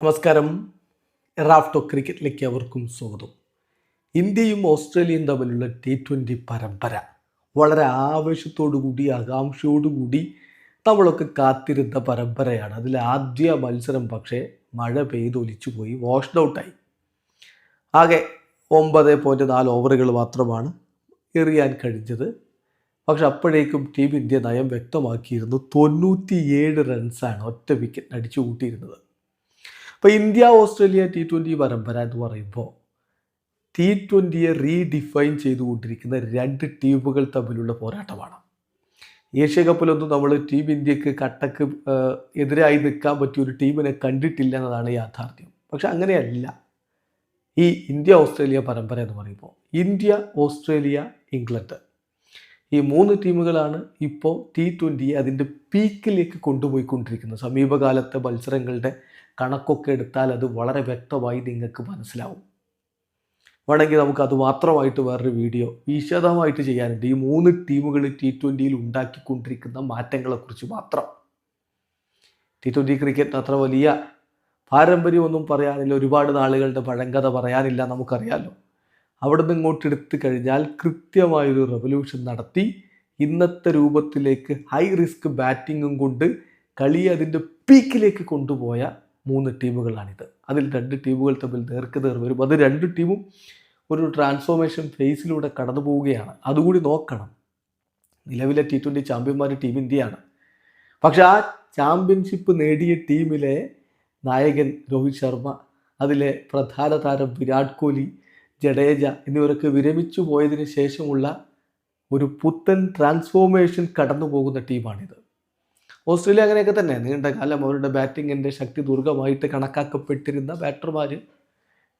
നമസ്കാരം. റാഫ്റ്റോ ക്രിക്കറ്റിലേക്ക് അവർക്കും സ്വാഗതം. ഇന്ത്യയും ഓസ്ട്രേലിയയും തമ്മിലുള്ള T20 പരമ്പര വളരെ ആവേശത്തോടുകൂടി ആകാംക്ഷയോടുകൂടി നമ്മളൊക്കെ കാത്തിരുന്ന പരമ്പരയാണ്. അതിൽ ആദ്യ മത്സരം പക്ഷേ മഴ പെയ്തൊലിച്ചു പോയി, വാഷ്ഡ് ഔട്ടായി. ആകെ 9.4 ഓവറുകൾ മാത്രമാണ് എറിയാൻ കഴിഞ്ഞത്. പക്ഷെ അപ്പോഴേക്കും ടീം ഇന്ത്യ നയം വ്യക്തമാക്കിയിരുന്നു. 97 റൺസാണ് ഒറ്റ വിക്കറ്റ് അടിച്ചു കൂട്ടിയിരുന്നത്. അപ്പോൾ ഇന്ത്യ ഓസ്ട്രേലിയ T20 പരമ്പര എന്ന് പറയുമ്പോൾ T20യെ റീഡിഫൈൻ ചെയ്തുകൊണ്ടിരിക്കുന്ന രണ്ട് ടീമുകൾ തമ്മിലുള്ള പോരാട്ടമാണ്. ഏഷ്യ കപ്പിലൊന്നും നമ്മൾ ടീം ഇന്ത്യക്ക് കട്ടക്ക് എതിരായി നിൽക്കാൻ പറ്റിയ ഒരു ടീമിനെ കണ്ടിട്ടില്ല എന്നതാണ് യാഥാർത്ഥ്യം. പക്ഷെ അങ്ങനെയല്ല ഈ ഇന്ത്യ ഓസ്ട്രേലിയ പരമ്പര എന്ന് പറയുമ്പോൾ. ഇന്ത്യ, ഓസ്ട്രേലിയ, ഇംഗ്ലണ്ട്, ഈ മൂന്ന് ടീമുകളാണ് ഇപ്പോൾ T20യെ അതിൻ്റെ പീക്കിലേക്ക് കൊണ്ടുപോയിക്കൊണ്ടിരിക്കുന്നത്. സമീപകാലത്തെ മത്സരങ്ങളുടെ കണക്കൊക്കെ എടുത്താൽ അത് വളരെ വ്യക്തമായി നിങ്ങൾക്ക് മനസ്സിലാവും. വേണമെങ്കിൽ നമുക്ക് അത് മാത്രമായിട്ട് വേറൊരു വീഡിയോ വിശദമായിട്ട് ചെയ്യാനുണ്ട്. ഈ മൂന്ന് ടീമുകൾ T20യിൽ ഉണ്ടാക്കിക്കൊണ്ടിരിക്കുന്ന മാറ്റങ്ങളെക്കുറിച്ച് മാത്രം. T20 ക്രിക്കറ്റിന് അത്ര വലിയ പാരമ്പര്യമൊന്നും പറയാനില്ല, ഒരുപാട് നാളുകളുടെ പഴങ്കഥ പറയാനില്ല, നമുക്കറിയാമല്ലോ. അവിടെ നിന്ന് ഇങ്ങോട്ട് എടുത്തു കഴിഞ്ഞാൽ കൃത്യമായൊരു റെവല്യൂഷൻ നടത്തി ഇന്നത്തെ രൂപത്തിലേക്ക് ഹൈ റിസ്ക് ബാറ്റിങ്ങും കൊണ്ട് കളിയെ അതിൻ്റെ പീക്കിലേക്ക് കൊണ്ടുപോയ മൂന്ന് ടീമുകളാണിത്. അതിൽ രണ്ട് ടീമുകൾ തമ്മിൽ നേർക്കുനേർ വരും. അത് രണ്ട് ടീമും ഒരു ട്രാൻസ്ഫോർമേഷൻ ഫേസിലൂടെ കടന്നു പോവുകയാണ്. അതുകൂടി നോക്കണം. നിലവിലെ T20 ചാമ്പ്യന്മാർ ടീം ഇന്ത്യയാണ്. പക്ഷെ ആ ചാമ്പ്യൻഷിപ്പ് നേടിയ ടീമിലെ നായകൻ രോഹിത് ശർമ്മ, അതിലെ പ്രധാന താരം വിരാട് കോഹ്ലി, ജഡേജ എന്നിവരൊക്കെ വിരമിച്ചു പോയതിന് ശേഷമുള്ള ഒരു പുത്തൻ ട്രാൻസ്ഫോർമേഷൻ കടന്നു പോകുന്ന ടീമാണിത്. ഓസ്ട്രേലിയ അങ്ങനെയൊക്കെ തന്നെ നീണ്ട കാലം അവരുടെ ബാറ്റിങ്ങിൻ്റെ ശക്തി ദുർഗമായിട്ട് കണക്കാക്കപ്പെട്ടിരുന്ന ബാറ്റർമാർ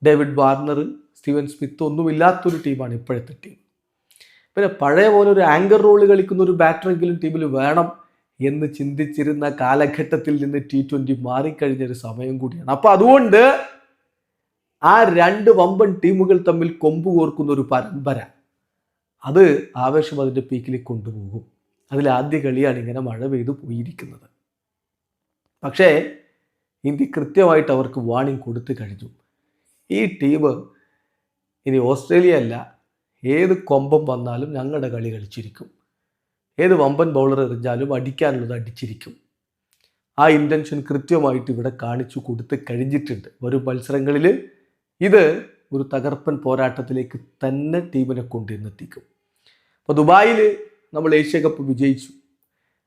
ഡേവിഡ് വാർണർ, സ്റ്റീവൻ സ്മിത്ത് ഒന്നുമില്ലാത്തൊരു ടീമാണ് ഇപ്പോഴത്തെ ടീം. പിന്നെ പഴയ പോലെ ഒരു ആങ്കർ റോൾ കളിക്കുന്ന ഒരു ബാറ്ററെങ്കിലും ടീമിൽ വേണം എന്ന് ചിന്തിച്ചിരുന്ന കാലഘട്ടത്തിൽ നിന്ന് T20 മാറിക്കഴിഞ്ഞൊരു സമയം കൂടിയാണ്. അപ്പോൾ അതുകൊണ്ട് ആ രണ്ട് വമ്പൻ ടീമുകൾ തമ്മിൽ കൊമ്പ് കോർക്കുന്ന ഒരു പരമ്പര, അത് ആവേശം അതിൻ്റെ പീക്കിലേക്ക് കൊണ്ടുപോകും. അതിൽ ആദ്യ കളിയാണ് ഇങ്ങനെ മഴ പെയ്തു പോയിരിക്കുന്നത്. പക്ഷേ ഇന്ത്യ കൃത്യമായിട്ട് അവർക്ക് വാണിംഗ് കൊടുത്തു കഴിഞ്ഞു. ഈ ടീം ഇനി ഓസ്ട്രേലിയ അല്ല, ഏത് കൊമ്പം വന്നാലും ഞങ്ങളുടെ കളി കളിച്ചിരിക്കും, ഏത് വമ്പൻ ബൗളർ എറിഞ്ഞാലും അടിക്കാനുള്ളത് അടിച്ചിരിക്കും. ആ ഇൻറ്റൻഷൻ കൃത്യമായിട്ട് ഇവിടെ കാണിച്ചു കൊടുത്ത് കഴിഞ്ഞിട്ടുണ്ട്. വരും മത്സരങ്ങളിൽ ഇത് ഒരു തകർപ്പൻ പോരാട്ടത്തിലേക്ക് തന്നെ ടീമിനെ കൊണ്ടുവന്നെത്തിക്കും. അപ്പോൾ ദുബായിൽ നമ്മൾ ഏഷ്യ കപ്പ് വിജയിച്ചു.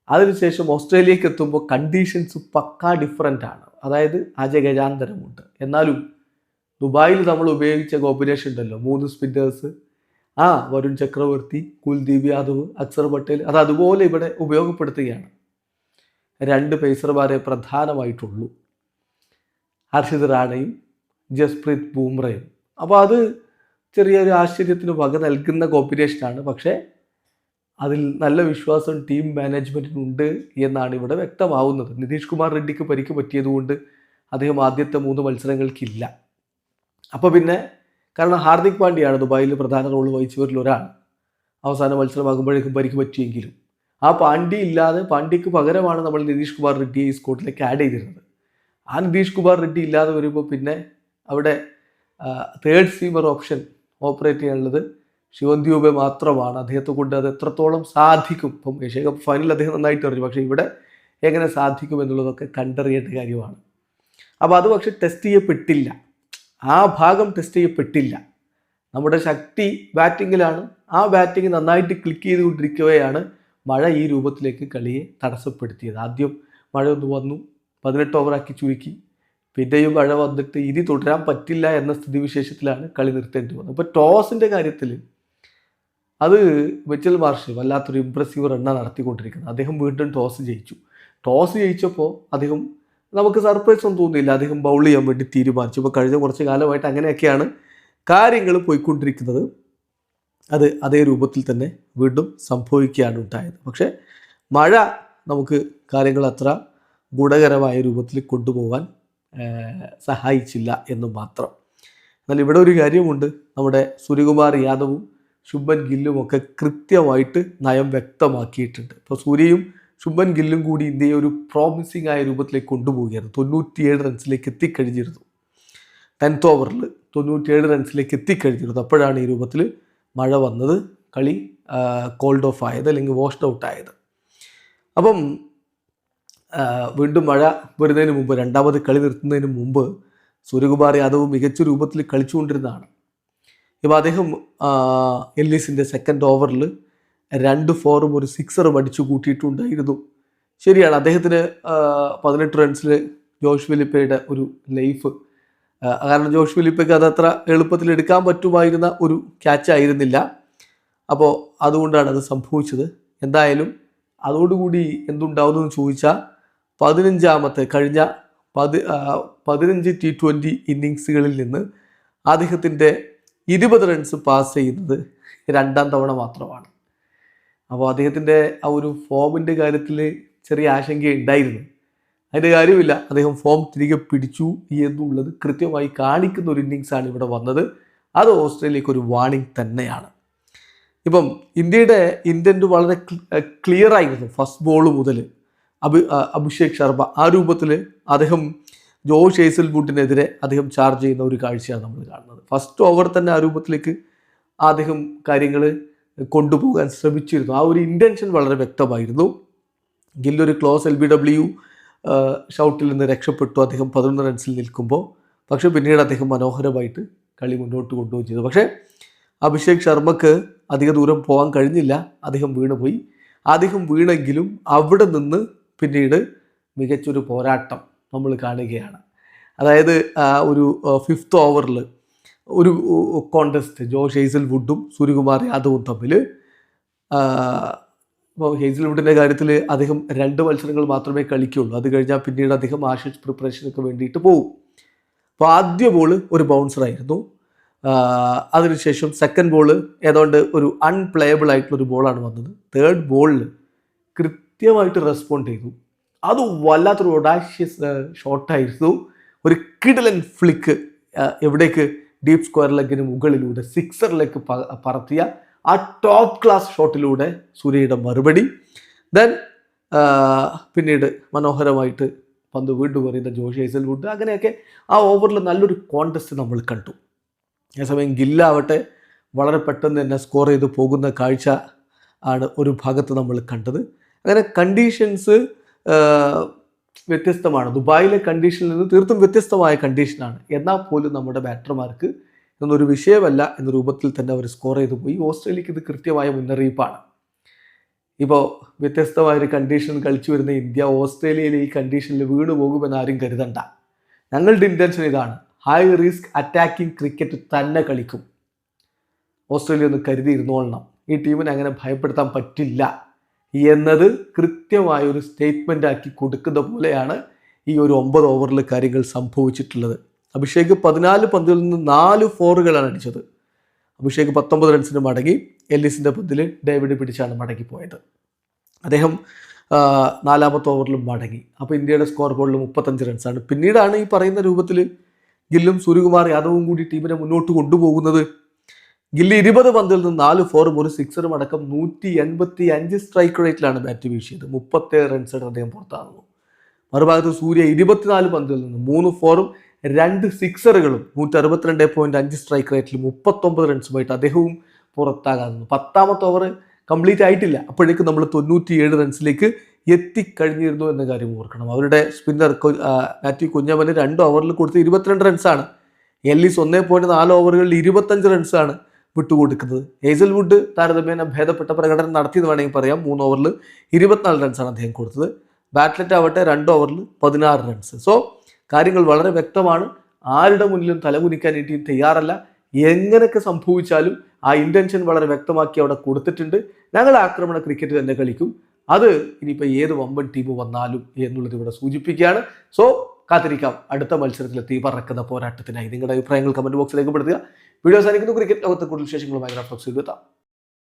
അതിനുശേഷം ഓസ്ട്രേലിയക്ക് എത്തുമ്പോൾ കണ്ടീഷൻസ് പക്കാ ഡിഫറൻ്റ് ആണ്. അതായത് അജഗജാന്തരമുണ്ട്. എന്നാലും ദുബായിൽ നമ്മൾ ഉപയോഗിച്ച കോമ്പിനേഷൻ ഉണ്ടല്ലോ, 3 സ്പിന്നേഴ്സ്, വരുൺ ചക്രവർത്തി, കുൽദീപ് യാദവ്, അക്സർ പട്ടേൽ, അത് അതുപോലെ ഇവിടെ ഉപയോഗപ്പെടുത്തുകയാണ്. 2 പേസർമാരെ പ്രധാനമായിട്ടുള്ളൂ, ഹർഷിത് റാണയും ജസ്പ്രീത് ബൂംറയും. അപ്പോൾ അത് ചെറിയൊരു ആശ്ചര്യത്തിന് വക നൽകുന്ന കോമ്പിനേഷനാണ്. പക്ഷേ അതിൽ നല്ല വിശ്വാസം ടീം മാനേജ്മെൻറ്റിനുണ്ട് എന്നാണ് ഇവിടെ വ്യക്തമാവുന്നത്. നിതീഷ് കുമാർ റെഡ്ഡിക്ക് പരിക്ക് പറ്റിയതുകൊണ്ട് അദ്ദേഹം ആദ്യത്തെ 3 മത്സരങ്ങൾക്കില്ല. അപ്പോൾ പിന്നെ കാരണം ഹാർദിക് പാണ്ഡ്യയാണ് ദുബായിൽ പ്രധാന റോൾ വഹിച്ചവരിൽ ഒരാൾ. അവസാന മത്സരമാകുമ്പോഴേക്കും പരിക്ക് പറ്റിയെങ്കിലും ആ പാണ്ഡ്യ ഇല്ലാതെ, പാണ്ഡ്യക്ക് പകരമാണ് നമ്മൾ നിതീഷ് കുമാർ റെഡ്ഡിയെ ഈ സ്കോട്ടിലേക്ക് ആഡ് ചെയ്തിരുന്നത്. ആ നിതീഷ് കുമാർ റെഡ്ഡി ഇല്ലാതെ വരുമ്പോൾ പിന്നെ അവിടെ തേർഡ് സീമർ ഓപ്ഷൻ ഓപ്പറേറ്റ് ചെയ്യാനുള്ളത് ശിവൻ ദ്യൂബെ മാത്രമാണ്. അദ്ദേഹത്തെ കൊണ്ട് അത് എത്രത്തോളം സാധിക്കും, ഇപ്പം ഏഷ്യ കപ്പ് ഫൈനൽ അദ്ദേഹം നന്നായിട്ട് എറിഞ്ഞു, പക്ഷേ ഇവിടെ എങ്ങനെ സാധിക്കും എന്നുള്ളതൊക്കെ കണ്ടറിയേണ്ട കാര്യമാണ്. അപ്പോൾ അത് പക്ഷെ ടെസ്റ്റ് ചെയ്യപ്പെട്ടില്ല, ആ ഭാഗം ടെസ്റ്റ് ചെയ്യപ്പെട്ടില്ല. നമ്മുടെ ശക്തി ബാറ്റിങ്ങിലാണ്. ആ ബാറ്റിംഗ് നന്നായിട്ട് ക്ലിക്ക് ചെയ്തുകൊണ്ടിരിക്കുകയാണ് മഴ ഈ രൂപത്തിലേക്ക് കളിയെ തടസ്സപ്പെടുത്തിയത്. ആദ്യം മഴ ഒന്ന് വന്നു, 18 ഓവറാക്കി ചുരുക്കി. പിന്നെയും മഴ വന്നിട്ട് ഇനി തുടരാൻ പറ്റില്ല എന്ന സ്ഥിതിവിശേഷത്തിലാണ് കളി നിർത്തേണ്ടി വന്നത്. അപ്പോൾ ടോസിൻ്റെ കാര്യത്തിൽ അത് മിച്ചൽ മാർഷ് വല്ലാത്തൊരു ഇംപ്രസീവ് റണ്ണാണ് നടത്തിക്കൊണ്ടിരിക്കുന്നത്. അദ്ദേഹം വീണ്ടും ടോസ് ജയിച്ചു. ടോസ് ജയിച്ചപ്പോൾ അദ്ദേഹം, നമുക്ക് സർപ്രൈസ് ഒന്നും തോന്നിയില്ല, അദ്ദേഹം ബൗൾ ചെയ്യാൻ വേണ്ടി തീരുമാനിച്ചു. ഇപ്പോൾ കഴിഞ്ഞ കുറച്ച് കാലമായിട്ട് അങ്ങനെയൊക്കെയാണ് കാര്യങ്ങൾ പോയിക്കൊണ്ടിരിക്കുന്നത്. അത് അതേ രൂപത്തിൽ തന്നെ വീണ്ടും സംഭവിക്കുകയാണ് ഉണ്ടായത്. പക്ഷേ മഴ നമുക്ക് കാര്യങ്ങൾ അത്ര ഗുണകരമായ രൂപത്തിൽ കൊണ്ടുപോകാൻ സഹായിച്ചില്ല എന്ന് മാത്രം. എന്നാൽ ഇവിടെ ഒരു കാര്യമുണ്ട്, നമ്മുടെ സൂര്യകുമാർ യാദവും ശുഭൻ ഗില്ലും ഒക്കെ കൃത്യമായിട്ട് നയം വ്യക്തമാക്കിയിട്ടുണ്ട്. ഇപ്പോൾ സൂര്യയും ശുഭൻ ഗില്ലും കൂടി ഇന്ത്യയെ ഒരു പ്രോമിസിംഗ് ആയ രൂപത്തിലേക്ക് കൊണ്ടുപോവുകയായിരുന്നു. 97 റൺസിലേക്ക് എത്തിക്കഴിഞ്ഞിരുന്നു. 10th ഓവറിൽ 97 റൺസിലേക്ക് എത്തിക്കഴിഞ്ഞിരുന്നു. അപ്പോഴാണ് ഈ രൂപത്തിൽ മഴ വന്നത്, കളി കോൾഡ് ഓഫ് ആയത്, അല്ലെങ്കിൽ വാഷ്ഡ് ഔട്ട് ആയത്. അപ്പം വീണ്ടും മഴ വരുന്നതിന് മുമ്പ്, രണ്ടാമത് കളി നിർത്തുന്നതിന് മുമ്പ് സൂര്യകുമാർ യാദവ് മികച്ച രൂപത്തിൽ കളിച്ചുകൊണ്ടിരുന്നതാണ്. ഇപ്പോൾ അദ്ദേഹം എല്ലിസിൻ്റെ 2nd ഓവറിൽ 2 4ഉം ഒരു 6ഉം അടിച്ചു കൂട്ടിയിട്ടുണ്ടായിരുന്നു. ശരിയാണ്, അദ്ദേഹത്തിന് 18 റൺസിൽ ജോഷ് ഫിലിപ്പയുടെ ഒരു ലൈഫ്, കാരണം ജോഷ് ഫിലിപ്പയ്ക്ക് അതത്ര എളുപ്പത്തിൽ എടുക്കാൻ പറ്റുമായിരുന്ന ഒരു ക്യാച്ച് ആയിരുന്നില്ല. അപ്പോൾ അതുകൊണ്ടാണ് അത് സംഭവിച്ചത്. എന്തായാലും അതോടുകൂടി എന്തുണ്ടാവുമെന്ന് ചോദിച്ചാൽ 15ാമത്തെ കഴിഞ്ഞ 15 T20 ഇന്നിങ്സുകളിൽ നിന്ന് അദ്ദേഹത്തിൻ്റെ 20 റൺസ് പാസ് ചെയ്യുന്നത് 2ാം തവണ മാത്രമാണ്. അപ്പോൾ അദ്ദേഹത്തിൻ്റെ ആ ഒരു ഫോമിൻ്റെ കാര്യത്തിൽ ചെറിയ ആശങ്കയുണ്ടായിരുന്നു. അതിൻ്റെ കാര്യമില്ല, അദ്ദേഹം ഫോം തിരികെ പിടിച്ചു എന്നുള്ളത് കൃത്യമായി കാണിക്കുന്ന ഒരു ഇന്നിങ്സാണ് ഇവിടെ വന്നത്. അത് ഓസ്ട്രേലിയക്ക് ഒരു വാർണിംഗ് തന്നെയാണ്. ഇപ്പം ഇന്ത്യയുടെ ഇൻറ്റൻറ്റ് വളരെ ക്ലിയർ ആയിരുന്നു. ഫസ്റ്റ് ബോൾ മുതൽ അഭിഷേക് ശർമ്മ ആ രൂപത്തിൽ അദ്ദേഹം ജോഷ് ഹേസൽവുഡിനെതിരെ അദ്ദേഹം ചാർജ് ചെയ്യുന്ന ഒരു കാഴ്ചയാണ് നമ്മൾ കാണുന്നത്. ഫസ്റ്റ് ഓവർ തന്നെ ആ രൂപത്തിലേക്ക് അദ്ദേഹം കാര്യങ്ങൾ കൊണ്ടുപോകാൻ ശ്രമിച്ചിരുന്നു. ആ ഒരു ഇൻറ്റൻഷൻ വളരെ വ്യക്തമായിരുന്നു. ഗില്ലൊരു ക്ലോസ് LBW ഷൗട്ടിൽ നിന്ന് രക്ഷപ്പെട്ടു അദ്ദേഹം 11 റൺസിൽ നിൽക്കുമ്പോൾ. പക്ഷേ പിന്നീട് അദ്ദേഹം മനോഹരമായിട്ട് കളി മുന്നോട്ട് കൊണ്ടുപോവുകയും ചെയ്തു. പക്ഷേ അഭിഷേക് ശർമ്മക്ക് അധിക ദൂരം പോകാൻ കഴിഞ്ഞില്ല, അദ്ദേഹം വീണുപോയി. അദ്ദേഹം വീണെങ്കിലും അവിടെ നിന്ന് പിന്നീട് മികച്ചൊരു പോരാട്ടം നമ്മൾ കാണുകയാണ്. അതായത് ഒരു 5th ഓവറിൽ ഒരു കോൺടെസ്റ്റ് ജോഷ് ഹേസൽവുഡും സൂര്യകുമാർ യാദവും തമ്മിൽ. ഇപ്പോൾ ഹേസൽവുഡിൻ്റെ കാര്യത്തിൽ അദ്ദേഹം 2 മത്സരങ്ങൾ മാത്രമേ കളിക്കുകയുള്ളൂ. അത് കഴിഞ്ഞാൽ പിന്നീട് അദ്ദേഹം ആഷസ് പ്രിപ്പറേഷനൊക്കെ വേണ്ടിയിട്ട് പോകും. അപ്പോൾ ആദ്യ ബോൾ ഒരു ബൗൺസറായിരുന്നു. അതിനുശേഷം 2nd ബോൾ ഏതാണ്ട് ഒരു അൺപ്ലേയബിൾ ആയിട്ടുള്ളൊരു ബോളാണ് വന്നത്. 3rd ബോളിൽ കൃത്യമായിട്ട് റെസ്പോണ്ട് ചെയ്തു. അത് വല്ലാത്തൊരു ഒഡാഷ്യസ് ഷോട്ടായിരുന്നു. ഒരു കിടിലൻ ഫ്ലിക്ക്, എവിടേക്ക്, ഡീപ്പ് സ്ക്വയർ ലെഗിന് മുകളിലൂടെ 6റിലേക്ക് പറത്തിയ ആ ടോപ്പ് ക്ലാസ് ഷോട്ടിലൂടെ സൂര്യയുടെ മറുപടി. ദെൻ പിന്നീട് മനോഹരമായിട്ട് പന്ത് വീണ്ടും എറിയുന്ന ജോഷ് ഹേസൽവുഡ്. അങ്ങനെയൊക്കെ ആ ഓവറിൽ നല്ലൊരു കോൺടെസ്റ്റ് നമ്മൾ കണ്ടു. അതേസമയം ഗില്ലാവട്ടെ വളരെ പെട്ടെന്ന് തന്നെ സ്കോർ ചെയ്ത് പോകുന്ന കാഴ്ച ആണ് ഒരു ഭാഗത്ത് നമ്മൾ കണ്ടത്. അങ്ങനെ കണ്ടീഷൻസ് വ്യത്യസ്തമാണ്. ദുബായിലെ കണ്ടീഷനിൽ നിന്ന് തീർത്തും വ്യത്യസ്തമായ കണ്ടീഷനാണ്. എന്നാൽ പോലും നമ്മുടെ ബാറ്റർമാർക്ക് ഇതൊന്നൊരു വിഷയമല്ല എന്ന രൂപത്തിൽ തന്നെ അവർ സ്കോർ ചെയ്തു പോയി. ഓസ്ട്രേലിയക്ക് ഇത് കൃത്യമായ മുന്നറിയിപ്പാണ്. ഇപ്പോൾ വ്യത്യസ്തമായൊരു കണ്ടീഷൻ കളിച്ചു വരുന്ന ഇന്ത്യ ഓസ്ട്രേലിയയിൽ ഈ കണ്ടീഷനിൽ വീണു പോകുമെന്ന് ആരും കരുതണ്ട. ഞങ്ങളുടെ ഇൻറ്റൻഷൻ ഇതാണ്, ഹൈ റിസ്ക് അറ്റാക്കിംഗ് ക്രിക്കറ്റ് തന്നെ കളിക്കും. ഓസ്ട്രേലിയ ഒന്ന് കരുതിയിരുന്നോളണം. ഈ ടീമിനെ അങ്ങനെ ഭയപ്പെടുത്താൻ പറ്റില്ല എന്നത് കൃത്യമായൊരു സ്റ്റേറ്റ്മെൻ്റ് ആക്കി കൊടുക്കുന്ന പോലെയാണ് ഈ ഒരു 9 ഓവറിൽ കാര്യങ്ങൾ സംഭവിച്ചിട്ടുള്ളത്. അഭിഷേക് 14 പന്തുകളിൽ നിന്ന് 4 4കളാണ് അടിച്ചത്. അഭിഷേക് 19 റൺസിന് മടങ്ങി. എല്ലിസിൻ്റെ പന്തിൽ ഡേവിഡ് പിടിച്ചാണ് മടങ്ങിപ്പോയത്. അദ്ദേഹം 4ാമത്തെ ഓവറിലും മടങ്ങി. അപ്പോൾ ഇന്ത്യയുടെ സ്കോർ ബോർഡിൽ 35 റൺസാണ്. പിന്നീടാണ് ഈ പറയുന്ന രൂപത്തിൽ ഗില്ലും സൂര്യകുമാർ യാദവും കൂടി ടീമിനെ മുന്നോട്ട് കൊണ്ടുപോകുന്നത്. ഗില്ലി 20 പന്തിൽ നിന്ന് 4 4ഉം ഒരു 6റും അടക്കം 185 സ്ട്രൈക്ക് റേറ്റിലാണ് ബാറ്റ് വീശിയത്. 37 റൺസാണ് അദ്ദേഹം പുറത്താകുന്നു. മറുഭാഗത്ത് സൂര്യ 24 പന്തിൽ നിന്ന് 3 4ഉം 2 6റുകളും 162.5 സ്ട്രൈക്ക് റേറ്റിൽ 39 റൺസുമായിട്ട് അദ്ദേഹവും പുറത്താകുന്നു. 10ാമത്തെ ഓവർ കംപ്ലീറ്റ് ആയിട്ടില്ല, അപ്പോഴേക്കും നമ്മൾ 97 റൺസിലേക്ക് എത്തിക്കഴിഞ്ഞിരുന്നു എന്ന കാര്യം ഓർക്കണം. അവരുടെ സ്പിന്നർ മാത്യു കുഞ്ഞമ്മന് 2 ഓവറിൽ കൊടുത്ത് 22 റൺസാണ്. എല്ലിസ് 1.4 ഓവറുകളിൽ 25 റൺസാണ് വിട്ടുകൊടുക്കുന്നത്. ഹേസൽവുഡ് താരതമ്യേന ഭേദപ്പെട്ട പ്രകടനം നടത്തിയെന്ന് വേണമെങ്കിൽ പറയാം. 3 ഓവറിൽ 24 റൺസാണ് അദ്ദേഹം കൊടുത്തത്. ബാറ്റ്ലെറ്റ് ആവട്ടെ 2 ഓവറിൽ 16 റൺസ്. സോ കാര്യങ്ങൾ വളരെ വ്യക്തമാണ്. ആരുടെ മുന്നിലും തലകുനിക്കാൻ ഈ ടീം തയ്യാറല്ല. എങ്ങനെയൊക്കെ സംഭവിച്ചാലും ആ ഇൻറ്റൻഷൻ വളരെ വ്യക്തമാക്കി അവിടെ കൊടുത്തിട്ടുണ്ട്. ഞങ്ങൾ ആക്രമണ ക്രിക്കറ്റ് തന്നെ കളിക്കും. അത് ഇനിയിപ്പോൾ ഏത് വമ്പൻ ടീം വന്നാലും എന്നുള്ളത് ഇവിടെ സൂചിപ്പിക്കുകയാണ്. സോ കാത്തിരിക്കാം അടുത്ത മത്സരത്തിൽ തീ പറക്കുന്ന പോരാട്ടത്തിനായി. നിങ്ങളുടെ അഭിപ്രായങ്ങൾ കമൻറ്റ് ബോക്സിൽ രേഖപ്പെടുത്തുക. വീഡിയോ സാധിക്കുന്നു. ക്രിക്കറ്റ് ലോകത്തെ കൂടുതൽ വിശേഷങ്ങളുമായി എത്താം.